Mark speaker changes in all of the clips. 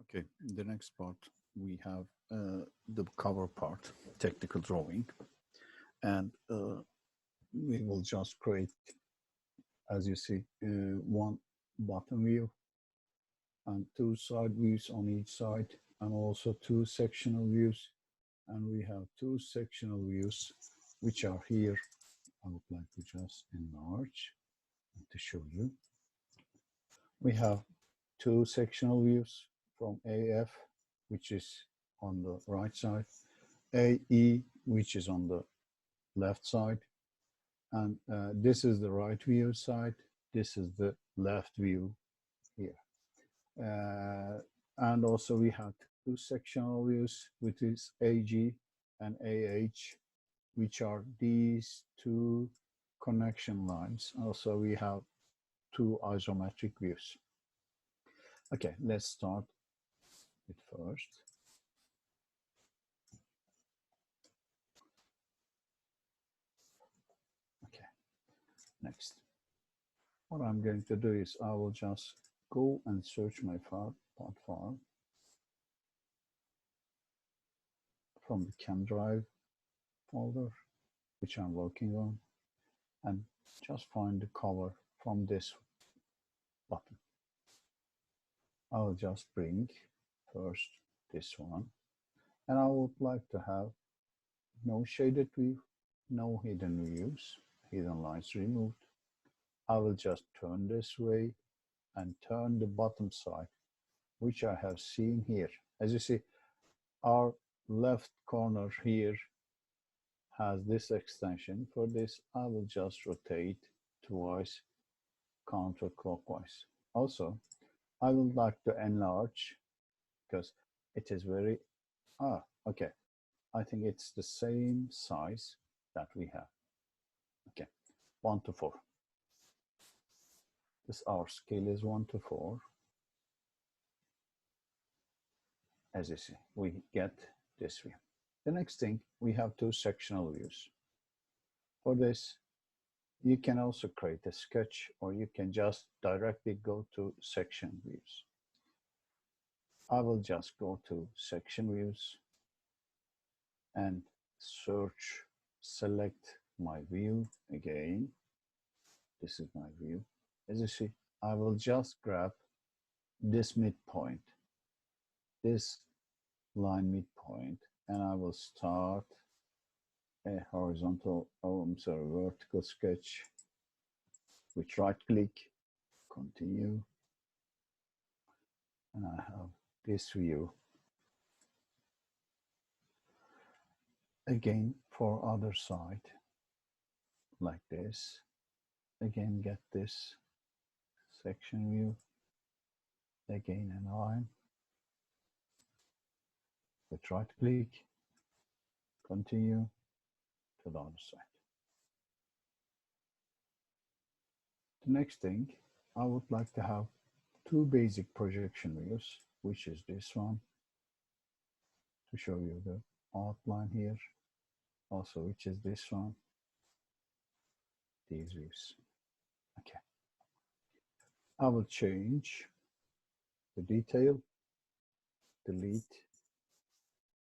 Speaker 1: Okay, the next part we have the cover part, technical drawing, and we will just create, as you see, one bottom view and two side views on each side, and also two sectional views. And we have two sectional views, which are here. I would like to just enlarge to show you. We have two sectional views from AF, which is on the right side, AE, which is on the left side, and this is the right view side, this is the left view here. And also we have two sectional views, which is AG and AH, which are these two connection lines. Also we have two isometric views. Okay, let's start with first. Okay, next. What I'm going to do is I will just go and search my part file from the CamDrive folder, which I'm working on, and just find the cover from this button. I'll just bring first this one, and I would like to have no shaded view, no hidden views, hidden lines removed. I will just turn this way and turn the bottom side, which I have seen here. As you see, our left corner here has this extension. For this, I will just rotate twice counterclockwise. Also, I would like to enlarge because it is very, okay. I think it's the same size that we have. Okay, 1 to 4. This our scale is 1 to 4. As you see, we get this view. The next thing, we have two sectional views. For this, you can also create a sketch, or you can just directly go to section views. I will just go to section views and search, select my view again. This is my view. As you see, I will just grab this midpoint, this line midpoint, and I will start a horizontal, vertical sketch with right click, continue, and I have this view. Again, for other side, like this. Again, get this section view. Again, an line. With right click, continue to the other side. The next thing, I would like to have two basic projection views, which is this one, to show you the outline here. Also, which is this one, these views. Okay. I will change the detail, delete,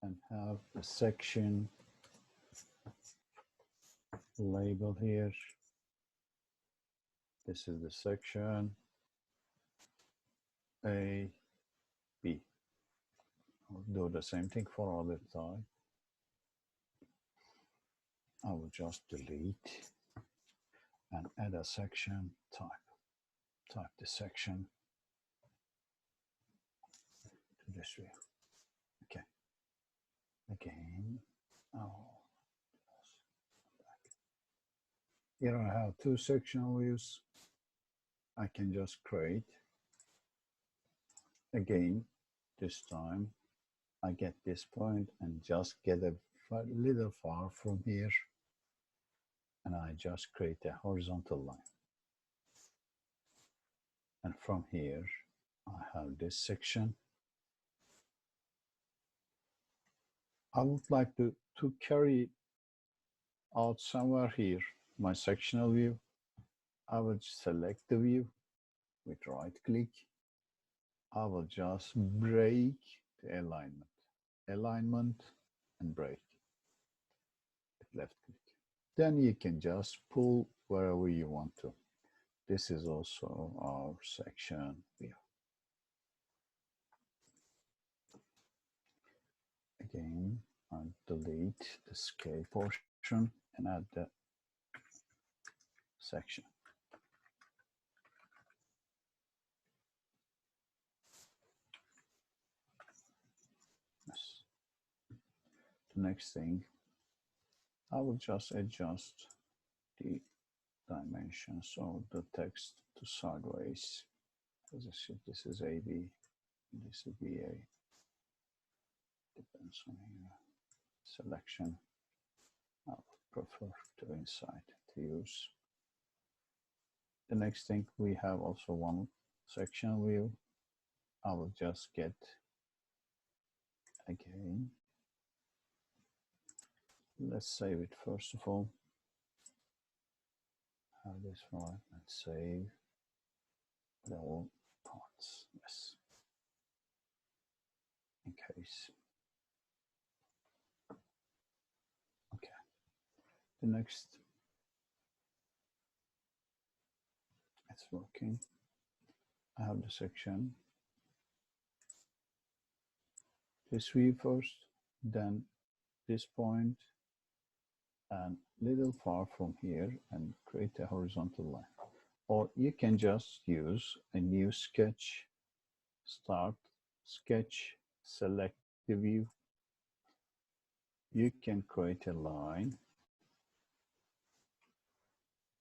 Speaker 1: and have a section label here. This is the section A, B. I'll do the same thing for other side. I will just delete and add a section type. Type the section to this view. Okay. Again. Here I have two sectional views. I can just create. Again, this time I get this point and just get a little far from here, and I just create a horizontal line. And from here, I have this section. I would like to carry out somewhere here my sectional view. I would select the view with right click, I will just break the alignment and break with left click. Then you can just pull wherever you want to. This is also our section view. Again, I'll delete the scale portion and add the section. Yes. The next thing, I will just adjust the dimensions of the text to sideways. As I said, this is AB, this is BA. Depends on your selection. I would prefer to inside to use. The next thing, we have also one section view. I will just get again. Let's save it first of all. Have this one and save the all parts. Yes. In case. Okay. The next, it's working. I have the section. This view first, then this point, and little far from here, and create a horizontal line. Or you can just use a new sketch, start sketch, select the view. You can create a line.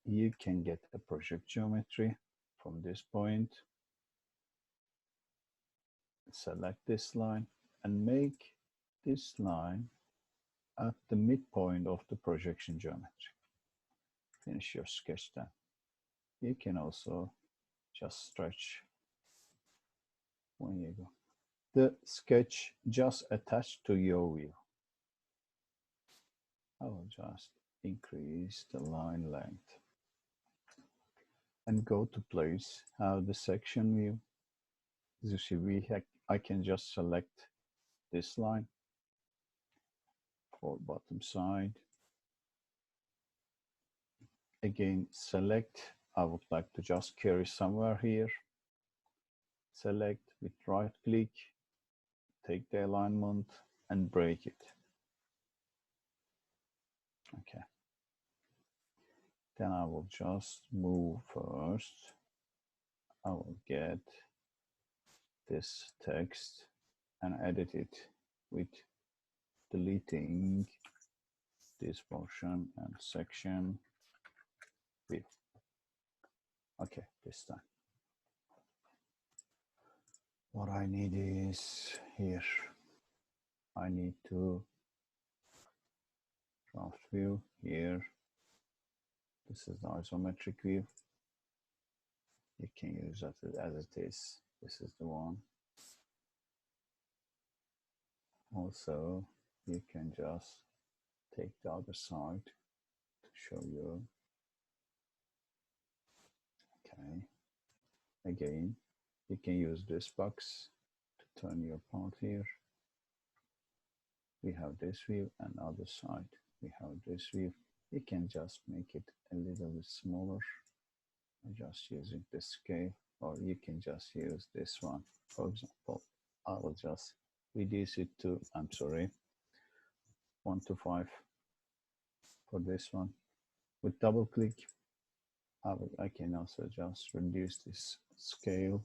Speaker 1: You can get a project geometry from this point. Select this line and make this line at the midpoint of the projection geometry. Finish your sketch then. You can also just stretch when you go. The sketch just attached to your view. I will just increase the line length and go to place, have the section view. As you see, I can just select this line for bottom side. Again, select, I would like to just carry somewhere here. Select with right click, take the alignment and break it. Okay. Then I will just move first. I will get this text and edit it with deleting this portion and section view. Okay, this time. What I need is here. I need to draft view here. This is the isometric view. You can use that as it is. This is the one. Also, you can just take the other side to show you. Okay. Again, you can use this box to turn your part here. We have this view, and other side we have this view. You can just make it a little bit smaller by just using the scale, or you can just use this one. For example, I will just reduce it to, 1 to 5 for this one. With double click, I can also just reduce this scale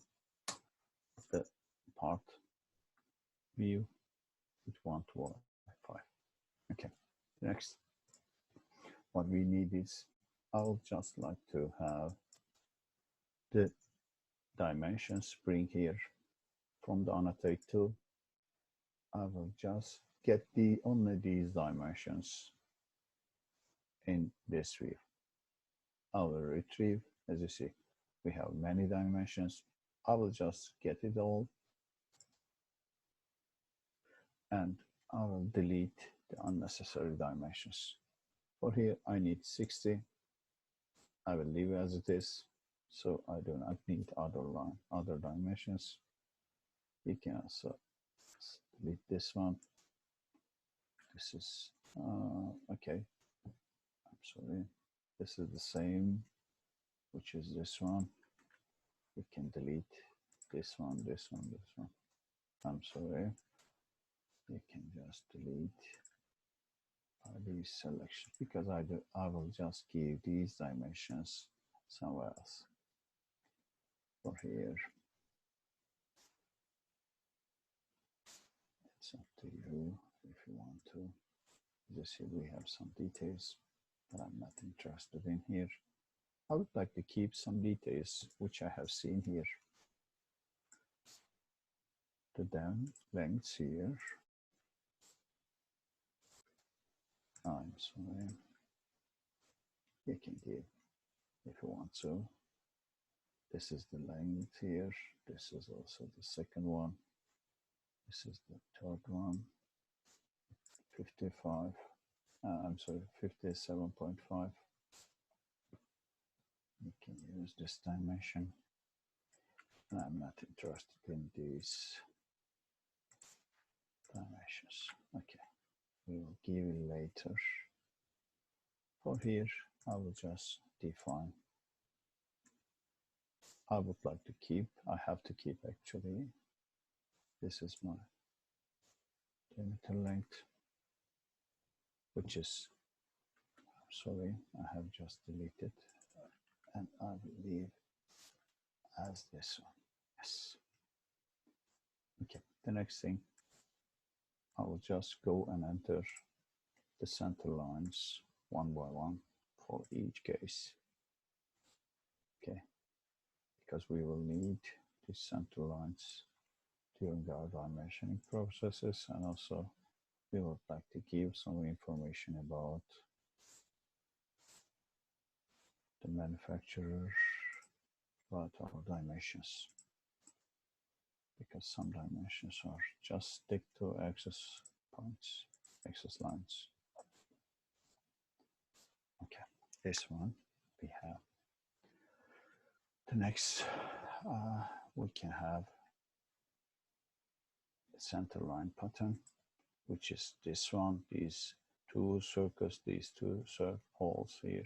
Speaker 1: of the part view with 1 to 5. Okay, next, what we need is, I would just like to have the dimensions bring here from the annotate tool. I will just get only these dimensions in this view. I will retrieve, as you see, we have many dimensions. I will just get it all and I will delete the unnecessary dimensions. For here, I need 60. I will leave it as it is, so I do not need other dimensions. You can also delete this one. This is, okay, I'm sorry. This is the same, which is this one. You can delete this one, this one, this one. I'm sorry. You can just delete these selections because I will just give these dimensions somewhere else. For here, it's up to you if you want to. You see, we have some details that I'm not interested in here. I would like to keep some details which I have seen here. The down lengths here. I'm sorry. You can give if you want to. This is the length here. This is also the second one. This is the third one. 55. I'm sorry, 57.5. You can use this dimension. And I'm not interested in these dimensions. Okay, we will give it later. For here, I will just define. I would like to keep, I have to keep actually. This is my diameter length, which is, sorry, I have just deleted, and I will leave as this one. Yes. Okay, the next thing, I will just go and enter the center lines one by one for each case. Okay, because we will need these center lines during our dimensioning processes, and also we would like to give some information about the manufacturer, about our dimensions, because some dimensions are just stick to axis points, axis lines. Okay, this one we have. The next, we can have the center line pattern, which is this one, these two circles, these two holes here.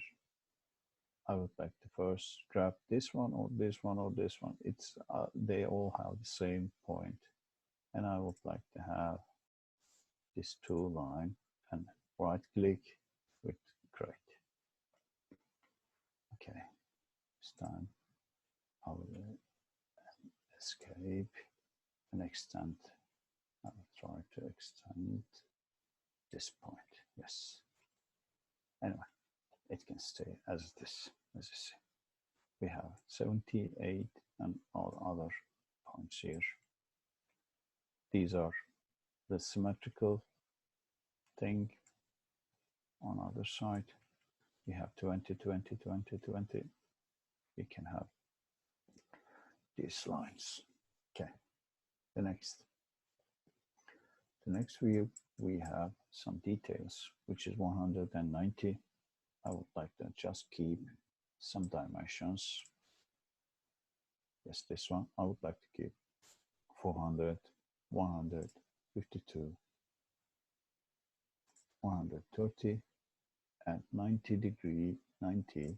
Speaker 1: I would like to first grab this one or this one or this one. It's they all have the same point, and I would like to have this two line and right click with create. Okay, this time I will escape and extend. I will try to extend this point. Yes. Anyway, it can stay as it is, as you see. We have 78 and all other points here. These are the symmetrical thing. On other side, we have 20, 20, 20, 20. We can have these lines. Okay, the next view, we have some details, which is 190. I would like to just keep some dimensions. Yes, this one, I would like to keep 400, 152, 130, and 90 degree, 90.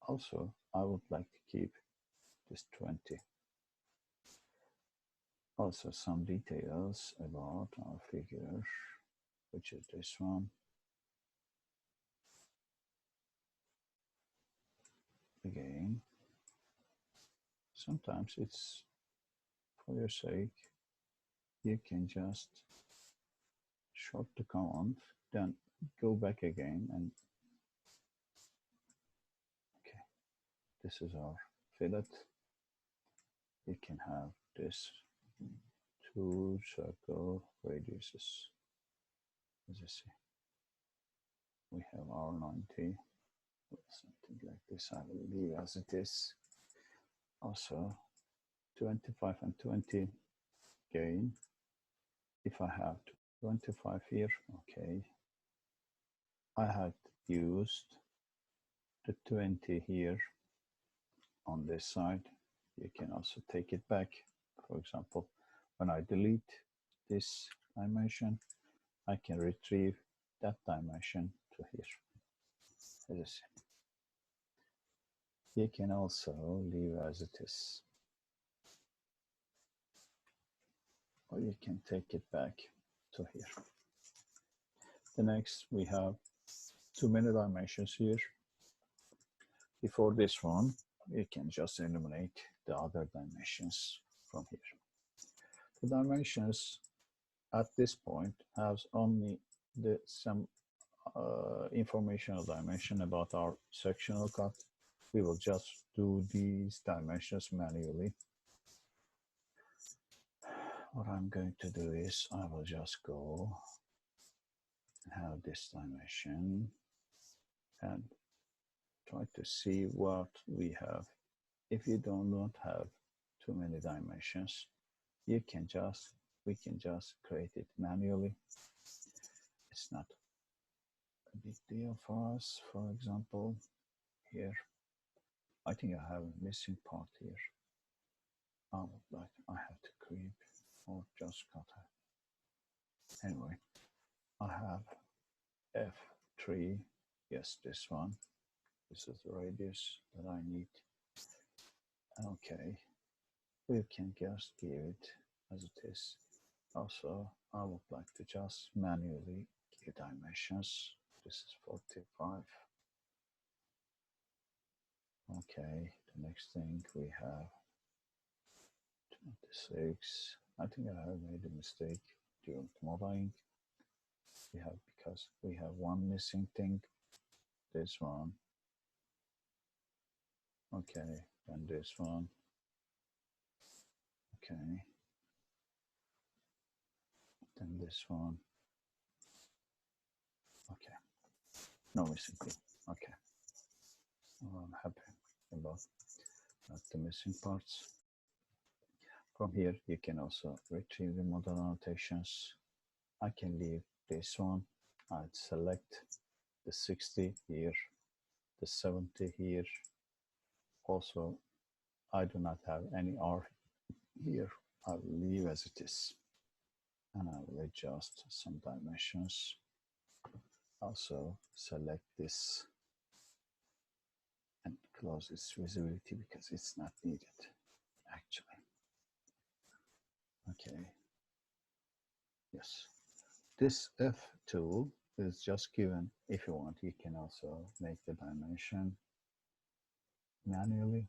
Speaker 1: Also, I would like to keep this 20. Also, some details about our figure, which is this one. Again, sometimes it's for your sake, you can just short the command, then go back again, and okay, this is our fillet. You can have this two circle radiuses. As you see, we have our 90, something like this. I will leave as it is. Also, 25 and 20 gain. If I have 25 here, okay. I had used the 20 here on this side. You can also take it back. For example, when I delete this dimension, I can retrieve that dimension to here. As you see. You can also leave as it is, or you can take it back to here. The next, we have too many dimensions here. Before this one, you can just eliminate the other dimensions from here. The dimensions at this point has only some informational dimension about our sectional cut. We will just do these dimensions manually. What I'm going to do is I will just go and have this dimension and try to see what we have. If you do not have too many dimensions, we can just create it manually. It's not a big deal for us. For example, here, I think I have a missing part here. I have to creep or just cut it. Anyway, I have F3. Yes, this one. This is the radius that I need. Okay, we can just give it as it is. Also, I would like to just manually give dimensions. This is 45. Okay, the next thing we have 26. I think I have made a mistake during modeling. Because we have one missing thing. This one. Okay, and this one. Okay. Then this one. Okay. No missing thing. Okay. Well, I'm happy about the missing parts. From here, you can also retrieve the model annotations. I can leave this one. I'd select the 60 here, the 70 here. Also, I do not have any R here. I will leave as it is. And I will adjust some dimensions. Also, select this and close its visibility because it's not needed, actually. Okay. Yes. This F tool is just given. If you want, you can also make the dimension manually.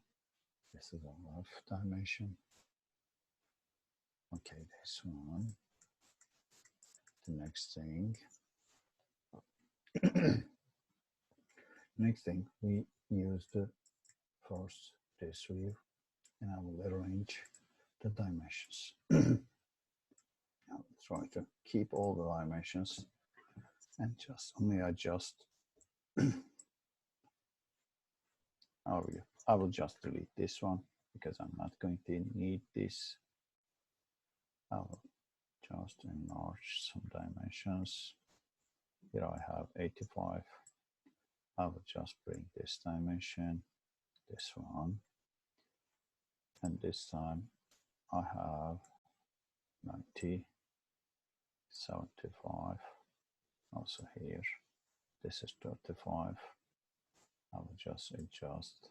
Speaker 1: This is a rough dimension. Okay, this one. The next thing. Next thing, we use the first this view, and I will arrange the dimensions. I'll try to keep all the dimensions and just only adjust. I will just delete this one because I'm not going to need this. I will just enlarge some dimensions. Here I have 85. I will just bring this dimension, this one, and this time I have 90, 75, also here, this is 35. I will just adjust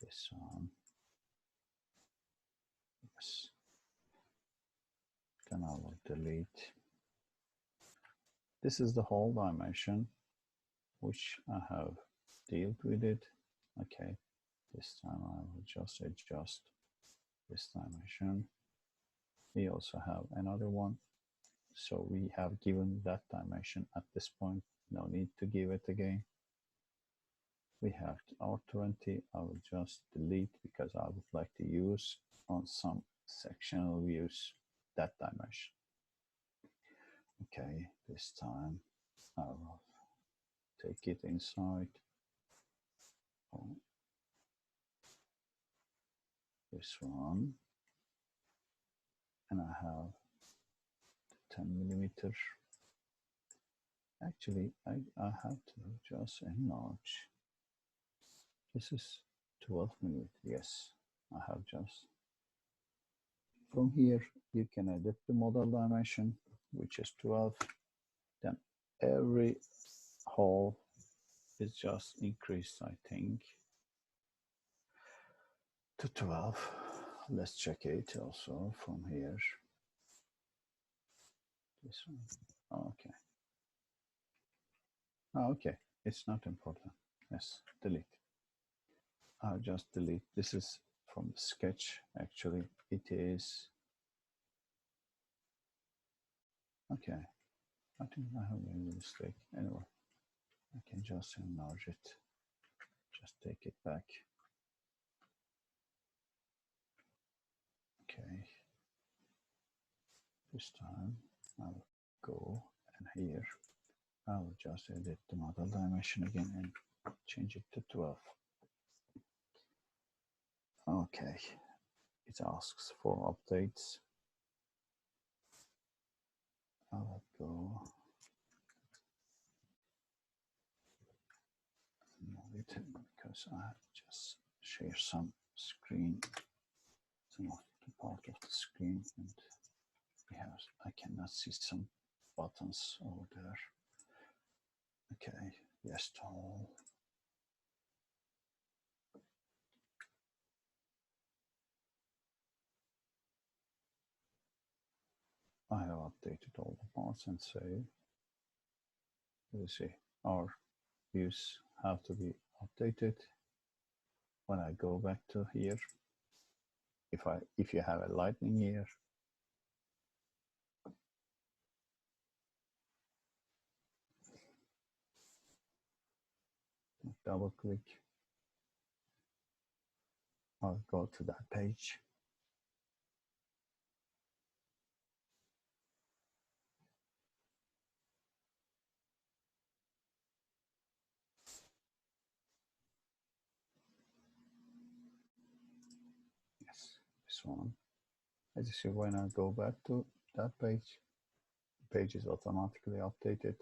Speaker 1: this one. Yes. Then I will delete. This is the whole dimension which I have dealt with it. Okay, this time I will just adjust this dimension. We also have another one. So we have given that dimension at this point. No need to give it again. We have R20. I will just delete because I would like to use on some sectional views that dimension. Okay, this time I will take it inside. Oh, this one. And I have 10 millimeter. Actually, I have to just enlarge. This is 12 millimeter. Yes, I have just From here, you can edit the model dimension, which is 12. Then every hole is just increased, I think, to 12. Let's check it also from here. This one. Okay. Oh, okay. It's not important. Yes, delete. I'll just delete. This is from the sketch. Actually, it is. Okay. I think I have made a mistake. Anyway, I can just enlarge it. Just take it back. Okay. This time I'll go and here I'll just edit the model dimension again and change it to 12. Okay. It asks for updates. I'll go move it because I just share some screen, some of the part of the screen, and we have, I cannot see some buttons over there. Okay, yes, tall. I have updated all the parts and save. You see, our views have to be updated. When I go back to here, if you have a lightning here, double click, I'll go to that page. Yes, this one. As you see, when I go back to that page, the page is automatically updated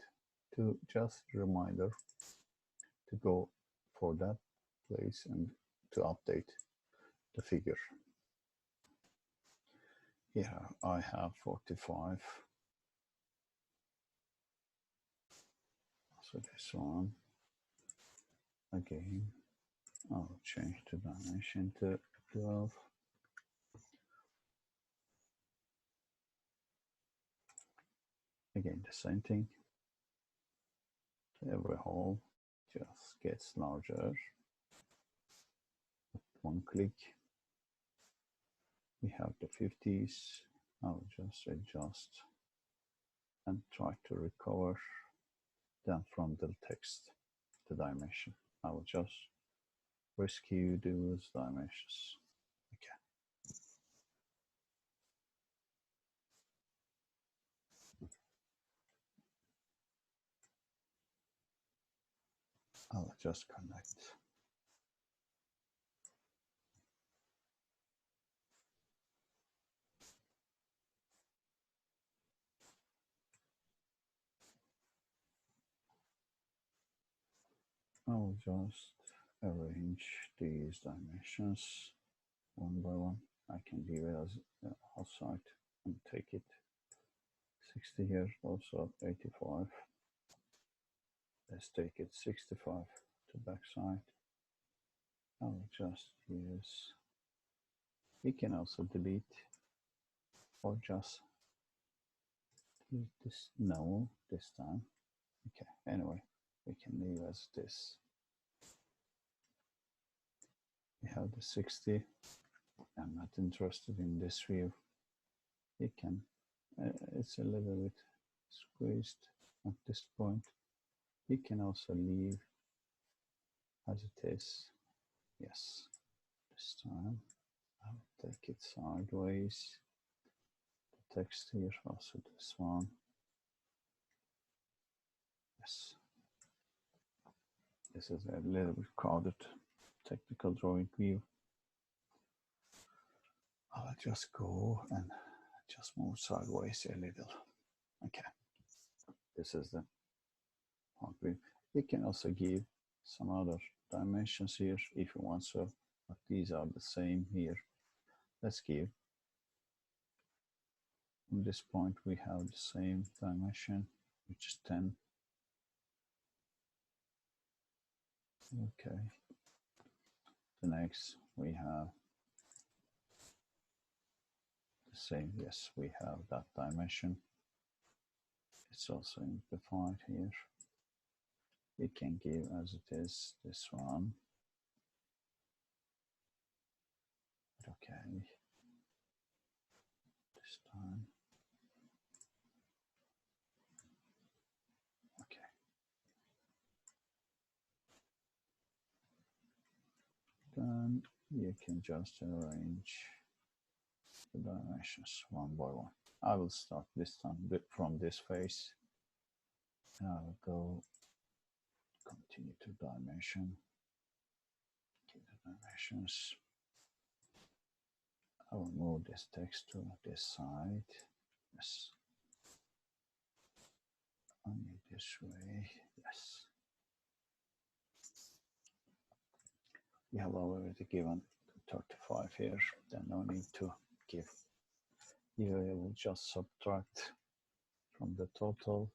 Speaker 1: to just a reminder to go for that place and to update the figure. Here I have 45. So this one, again, I'll change the dimension to 12. Again, the same thing. Every hole just gets larger. With one click, we have the 50s. I'll just adjust and try to recover then from the text, the dimension. I will just rescue those dimensions. Okay. I'll just connect. I'll just arrange these dimensions one by one. I can leave it as outside and take it 60 here, also 85. Let's take it 65 to backside. I'll just use, we can also delete or just delete this, no, this time. Okay, anyway, we can leave as this. We have the 60. I'm not interested in this view. You can, it's a little bit squeezed at this point. You can also leave as it is. Yes, this time I'll take it sideways. The text here, also this one. Yes. This is a little bit crowded technical drawing view. I'll just go and just move sideways a little. Okay. This is the point view. You can also give some other dimensions here if you want so, but these are the same here. Let's give From this point, we have the same dimension, which is 10. Okay. The next, we have the same. Yes, we have that dimension. It's also amplified here. We can give as it is this one. Okay. This time. Okay. Then you can just arrange the dimensions one by one. I will start this time from this face. And I will go continue to dimension. Give the dimensions. I will move this text to this side. Yes. Only this way. Yes. We have already given 35 here. Then no need to give. Here I will just subtract from the total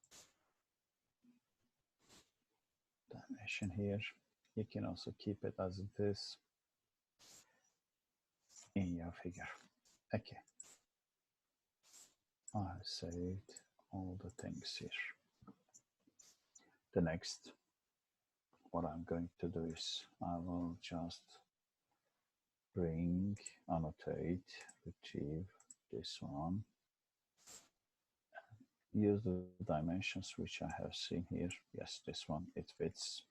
Speaker 1: dimension here. You can also keep it as it is in your figure. Okay. I have saved all the things here. The next, what I'm going to do is I will just bring, annotate, retrieve this one. Use the dimensions which I have seen here. Yes, this one, it fits.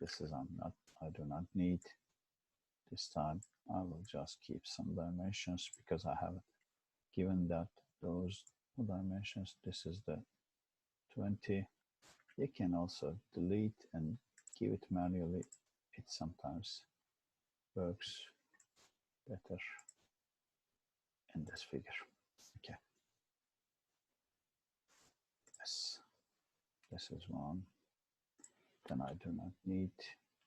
Speaker 1: This is I do not need. This time I will just keep some dimensions because I have given that those dimensions. This is the 20. You can also delete and give it manually. It sometimes works better in this figure. Okay. Yes. This is one. Then I do not need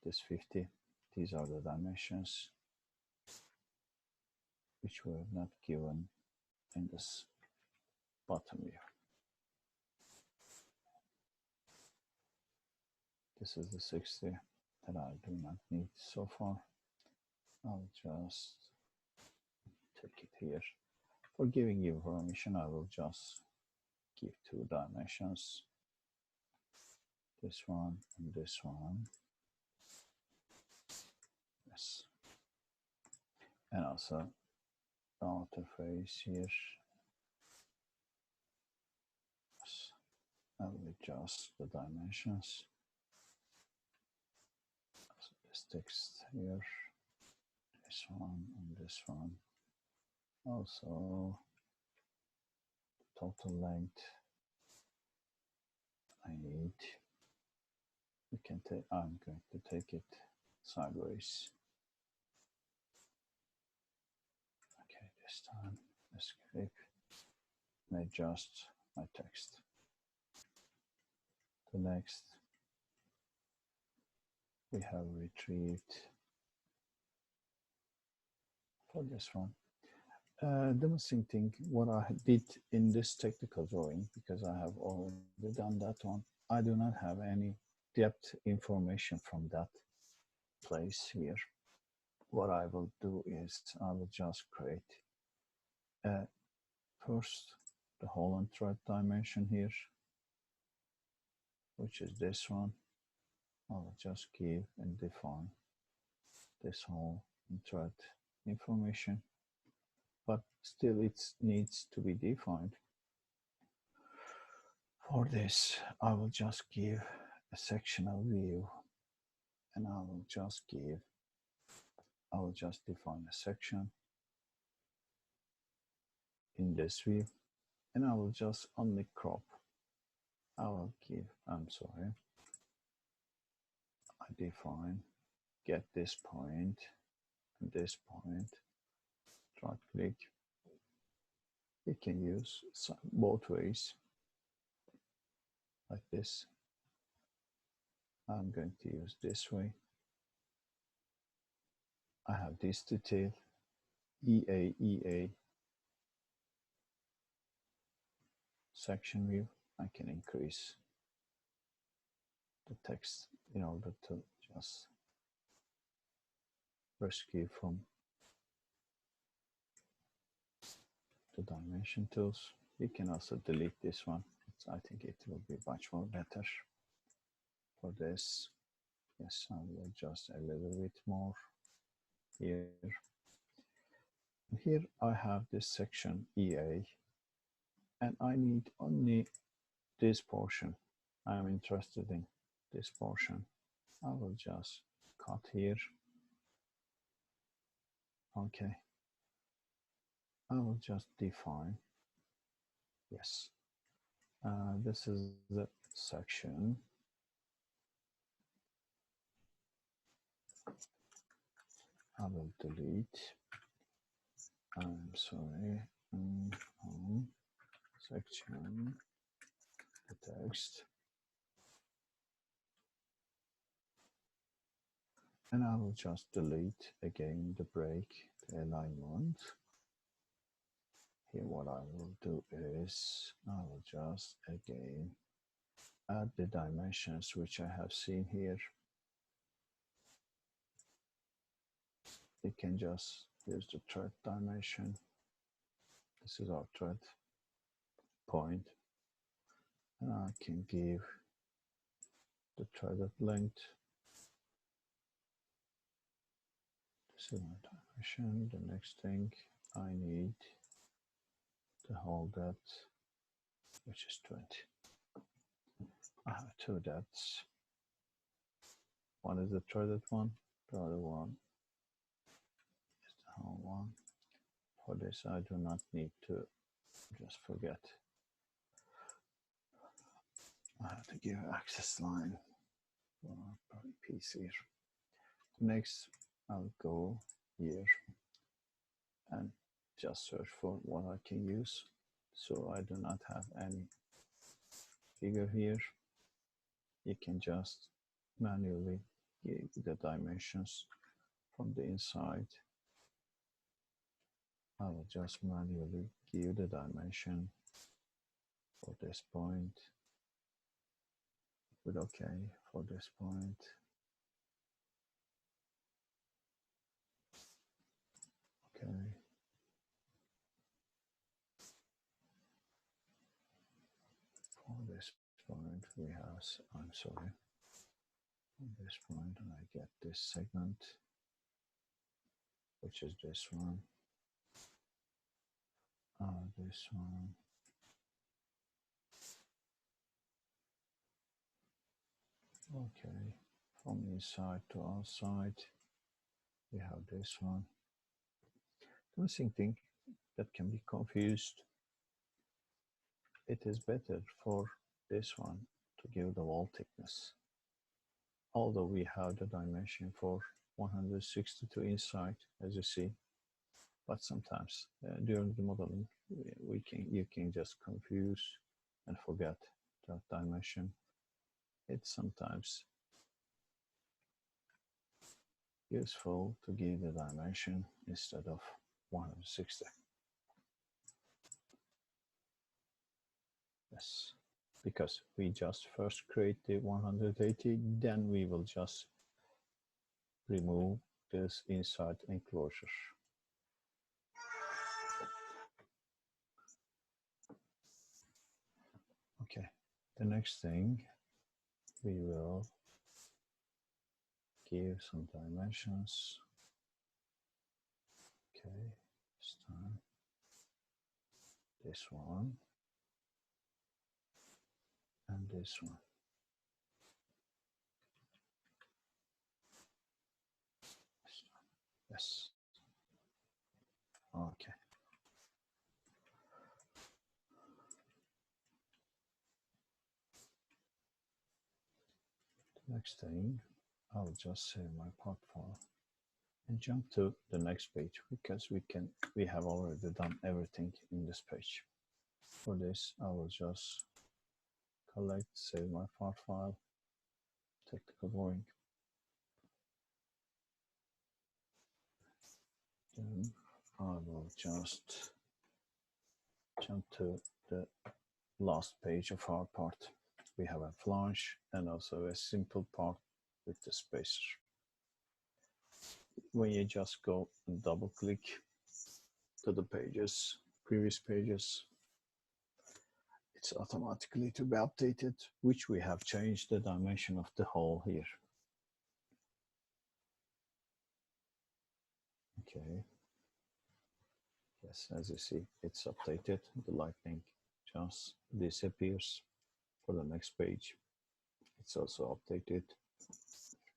Speaker 1: this 50. These are the dimensions which were not given in this bottom view. This is the 60 that I do not need so far. I'll just take it here. For giving you permission, I will just give 2 dimensions. This one and this one. Yes. And also the outer face here. Yes. I will adjust the dimensions. So this text here, this one and this one. Also total length I need. You can take, I'm going to take it sideways. Okay, this time escape and adjust my text. The next, we have retrieved for this one. The missing thing, what I did in this technical drawing, because I have already done that one, I do not have any depth information from that place here. What I will do is I will just create first the hole and thread dimension here, which is this one. I will just give and define this hole and thread information, but still it needs to be defined. For this, I will just give a sectional view, and I will just define a section in this view, and I will just only crop. I will give, I'm sorry, I define, get this point, and this point, right click. You can use both ways, like this. I'm going to use this way. I have this detail, EA, section view, I can increase the text in order to just rescue from the dimension tools. You can also delete this one. I think it will be much more better for this. Yes, I will adjust a little bit more here. Here I have this section EA, and I need only this portion. I am interested in this portion. I will just cut here. Okay. I will just define. Yes. This is the section. I will delete. I'm sorry. Section, the text. And I will just delete again the break, the alignment. Here what I will do is I will just again add the dimensions which I have seen here. You can just use the thread dimension. This is our thread point. And I can give the threaded length. This is my dimension. The next thing I need to hold that, which is 20. I have two depths. One is the threaded one, the other one is the whole one. For this, I do not need to just forget. I have to give access line for per piece here. Next, I'll go here and just search for what I can use. So I do not have any figure here. You can just manually give the dimensions from the inside. I will just manually give the dimension for this point. With OK for this point. Okay. For this point we have, I'm sorry, on this point I get this segment, which is this one, this one, okay, from inside to outside we have this one. The missing thing that can be confused, it is better for this one to give the wall thickness. Although we have the dimension for 162 inside, as you see, but sometimes during the modeling, you can just confuse and forget that dimension. It's sometimes useful to give the dimension instead of 160. Yes, because we just first create the 180, then we will just remove this inside enclosure. Okay, the next thing we will give some dimensions. Okay, this time this one and this one. Yes. Okay. The next thing, I'll just save my part file and jump to the next page because we have already done everything in this page. For this, I will just collect, save my part file, technical drawing. Then I will just jump to the last page of our part. We have a flange and also a simple part with the spacer. When you just go and double click to the pages, previous pages, it's automatically to be updated, which we have changed the dimension of the hole here. Okay. Yes, as you see, it's updated. The lightning just disappears for the next page. It's also updated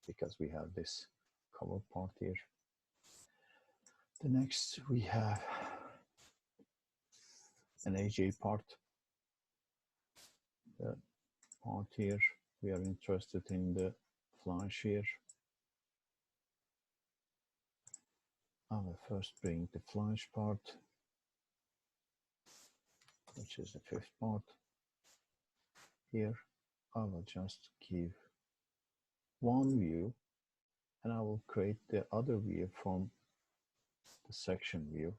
Speaker 1: because we have this cover part here. The next we have an AJ part. The part here, we are interested in the flange here. I will first bring the flange part, which is the fifth part. Here, I will just give one view, and I will create the other view from the section view.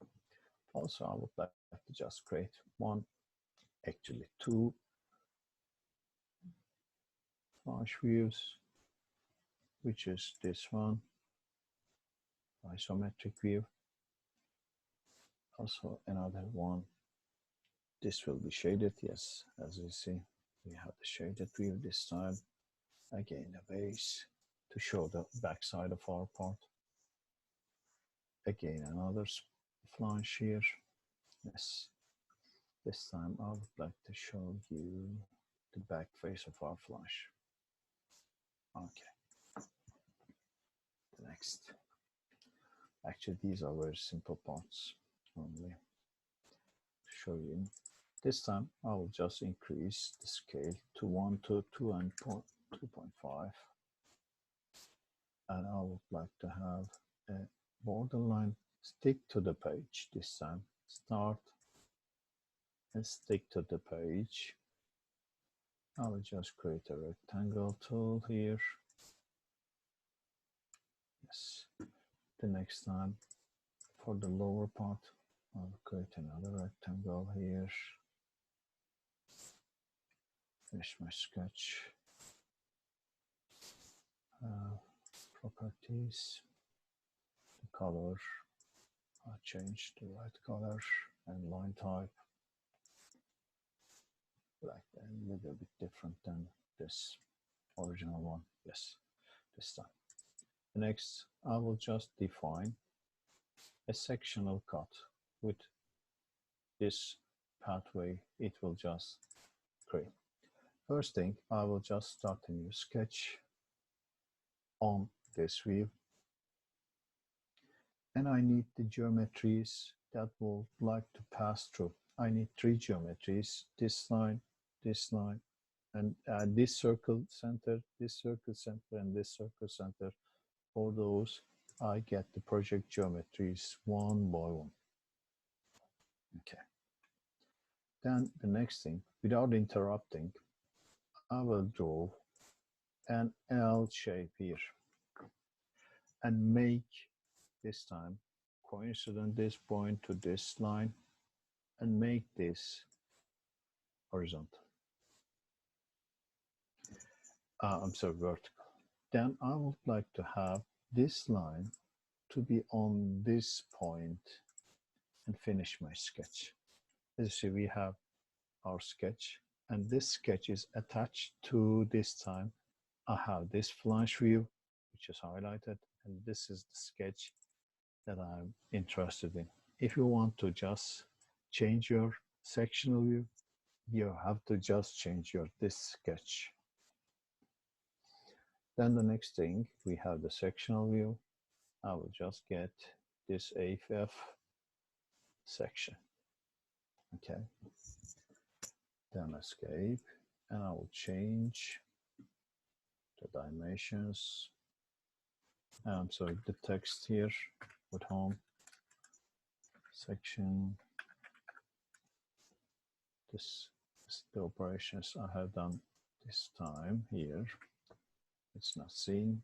Speaker 1: Also, I would like to just create one, actually two flange views, which is this one, isometric view. Also another one. This will be shaded, yes, as you see. We have the shaded view this time. Again, the base to show the back side of our part. Again, another flange here. Yes, this time I would like to show you the back face of our flange. Okay. The next. Actually, these are very simple parts only to show you. This time I will just increase the scale to 1 to 2 and 2.5. And I would like to have a borderline stick to the page this time. Start and stick to the page. I will just create a rectangle tool here. Yes. The next time for the lower part, I'll create another rectangle here. Finish my sketch. Properties. The color. I'll change the right color and line type. Like a little bit different than this original one. Yes, this time. Next, I will just define a sectional cut with this pathway. It will just create. First thing, I will just start a new sketch on this view. And I need the geometries that will like to pass through. I need three geometries, this line, and this circle center, and this circle center. For those, I get the project geometries one by one. Okay. Then the next thing, without interrupting, I will draw an L shape here and make this time coincident this point to this line and make this horizontal. I'm sorry, vertical. Then I would like to have this line to be on this point and finish my sketch. As you see, we have our sketch, and this sketch is attached to this time. I have this flange view, which is highlighted, and this is the sketch that I'm interested in. If you want to just change your sectional view, you have to just change this sketch. Then the next thing, we have the sectional view. I will just get this AFF section. Okay. Then escape, and I will change the dimensions. I'm sorry, the text here with home section. This is the operations I have done this time here. It's not seen.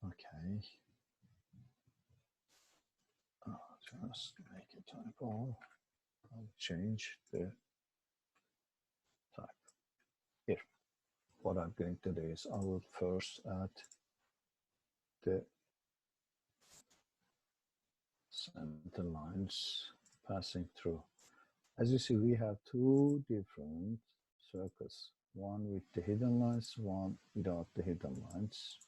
Speaker 1: Okay. I'll just make a typo. I'll change the what I'm going to do is I will first add the center lines passing through. As you see, we have two different circles, one with the hidden lines, one without the hidden lines.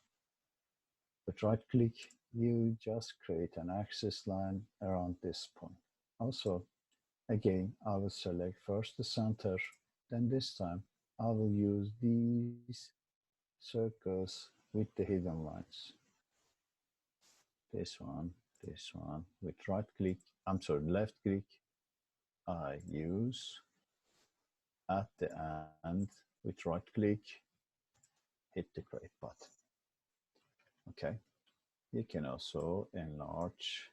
Speaker 1: With right click, you just create an axis line around this point. Also, again, I will select first the center, then this time I will use these circles with the hidden lines. This one, with right click, left click, I use at the end with right click, hit the create button. Okay, you can also enlarge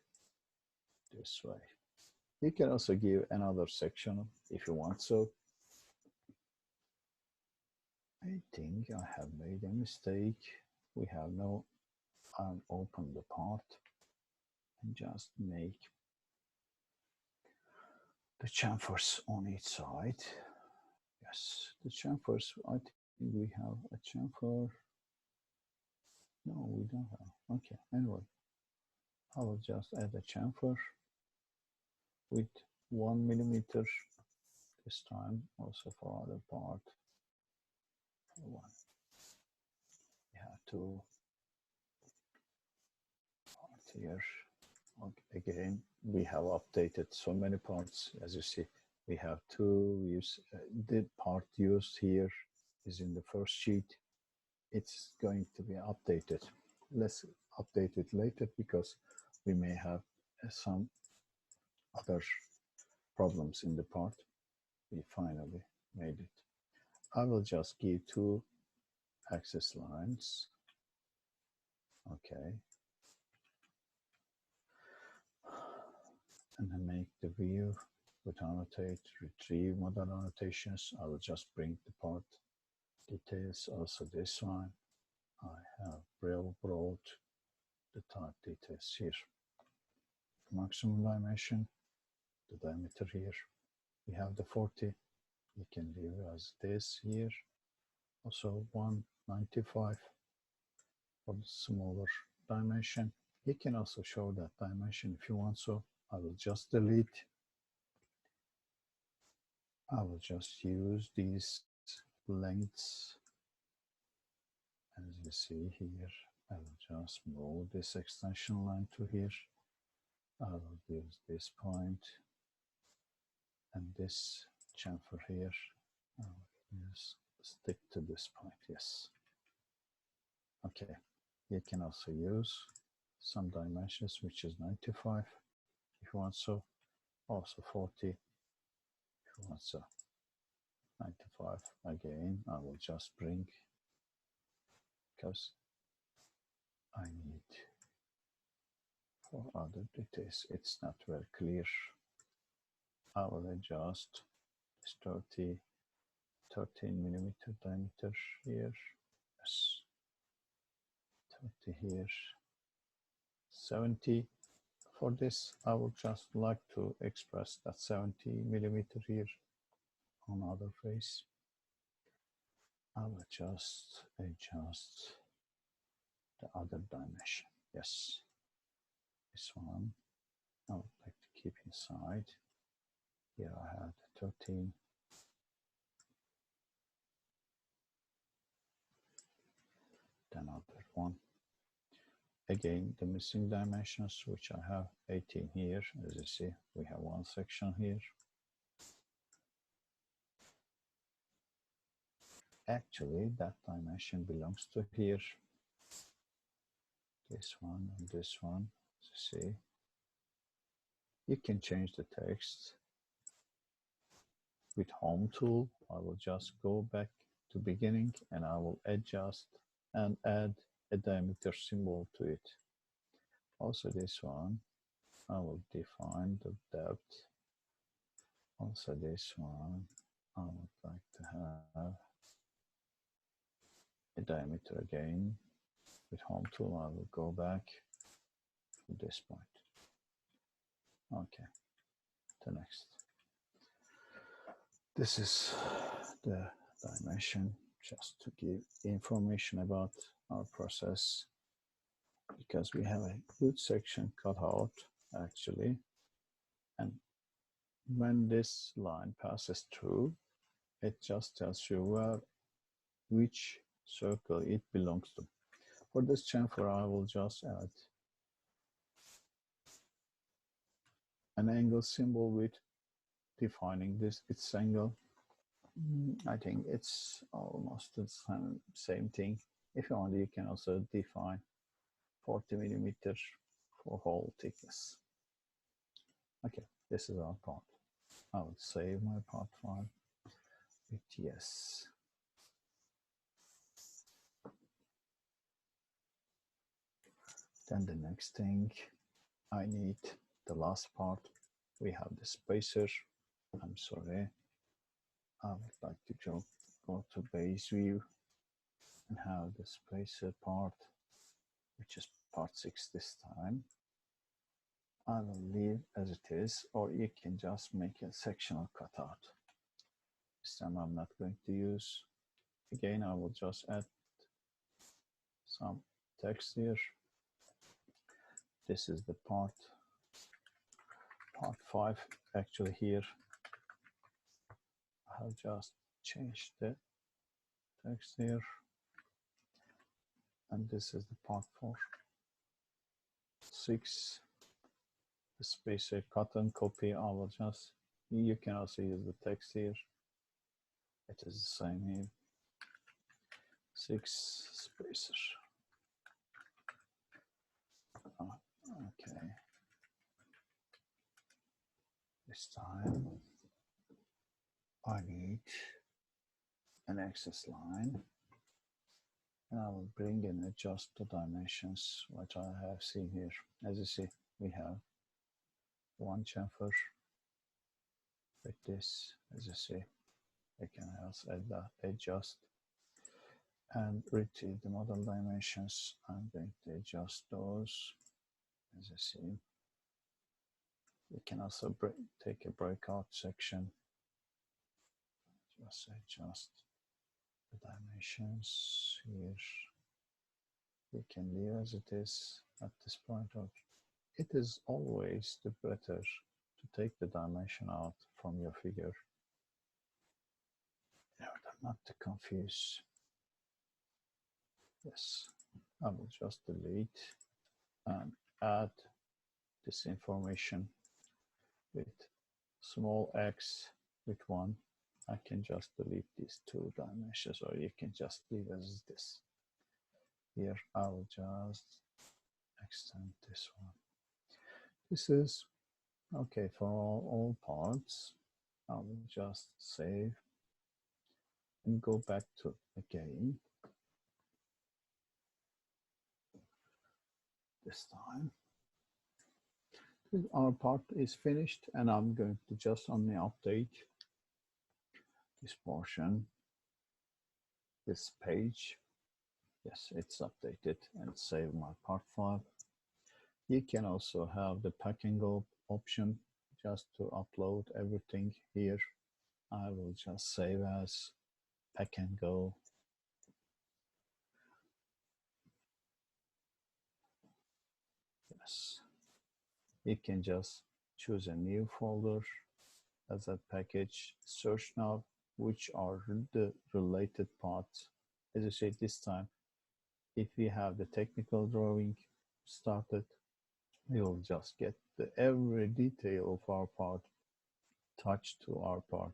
Speaker 1: this way. You can also give another section if you want. So I think I have made a mistake. We have now open the part and just make the chamfers on each side. Yes, the chamfers, I think we have a chamfer. No, we don't have. Okay, anyway, I will just add a chamfer with 1 millimeter this time, also for other part. One. We have two parts here. Okay, again, we have updated so many parts. As you see, we have two views. The part used here is in the first sheet. It's going to be updated. Let's update it later because we may have some other problems in the part. We finally made it. I will just give two axis lines. Okay. And then make the view with annotate, retrieve model annotations. I will just bring the part details. Also this one, I have brought the type details here. Maximum dimension, the diameter here. We have the 40. You can leave as this here. Also 195 for the smaller dimension. You can also show that dimension if you want. So I will just delete. I will just use these lengths. As you see here, I will just move this extension line to here. I will use this point and this chamfer here. I will just stick to this point, yes. Okay, you can also use some dimensions, which is 95 if you want so, also 40 if you want so. 95 again, I will just bring, because I need for other details, it's not very clear. I will adjust this 13 millimeter diameter here, yes, 30 here, 70. For this, I would just like to express that 70 millimeter here on other face. I will just adjust the other dimension. Yes, this one I would like to keep inside. Here I have the 13. Then other one. Again, the missing dimensions, which I have 18 here. As you see, we have one section here. Actually, that dimension belongs to here. This one and this one, as you see. You can change the text with Home tool. I will just go back to beginning and I will adjust and add a diameter symbol to it. Also this one, I will define the depth. Also this one, I would like to have a diameter again. With Home tool, I will go back to this point. Okay, the next. This is the dimension just to give information about our process, because we have a good section cut out actually, and when this line passes through, it just tells you which circle it belongs to. For this chamfer, I will just add an angle symbol with defining this its angle. I think it's almost the same thing. If you want, you can also define 40 millimeters for whole thickness. Okay, this is our part. I will save my part file with yes. Then the next thing I need, the last part, we have the spacer. I'm sorry, I would like to go to base view and have the spacer part, which is part 6 this time. I will leave as it is, or you can just make a sectional cutout. This time I'm not going to use. Again, I will just add some text here. This is the part 5. Actually here, I have just changed the text here. And this is the part 4. 6. The spacer cut and copy. I will just, you can also use the text here. It is the same here. 6 spacer. Okay. This time I need an axis line, and I will bring and adjust the dimensions which I have seen here. As you see, we have one chamfer with this. As you see, I can also add that, adjust and retrieve the model dimensions. I'm going to adjust those. As you see, we can also take a breakout section, just adjust the dimensions here. We can leave as it is at this point. It is always the better to take the dimension out from your figure in order not to confuse. Yes, I will just delete and add this information with small x with 1. I can just delete these 2 dimensions, or you can just leave as this. Here I will just extend this one. This is okay for all parts. I will just save and go back to again. This time our part is finished, and I'm going to just only update this portion, this page. Yes, it's updated, and save my part file. You can also have the pack and go option just to upload everything here. I will just save as pack and go. Yes, you can just choose a new folder as a package, search now which are the related parts. As I said, this time, if we have the technical drawing started, we will just get every detail of our part, touch to our part.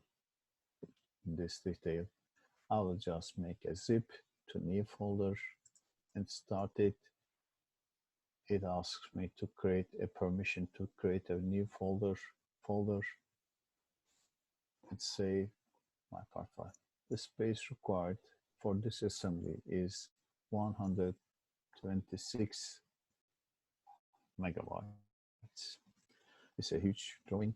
Speaker 1: In this detail, I will just make a zip to new folder and start it. It asks me to create a permission to create a new folder and save my part file. The space required for this assembly is 126 megabytes. It's a huge drawing.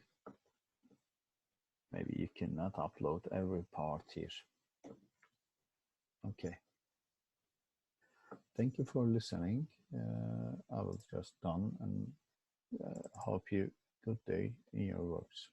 Speaker 1: Maybe you cannot upload every part here. Okay. Thank you for listening. I was just done, and hope you good day in your works.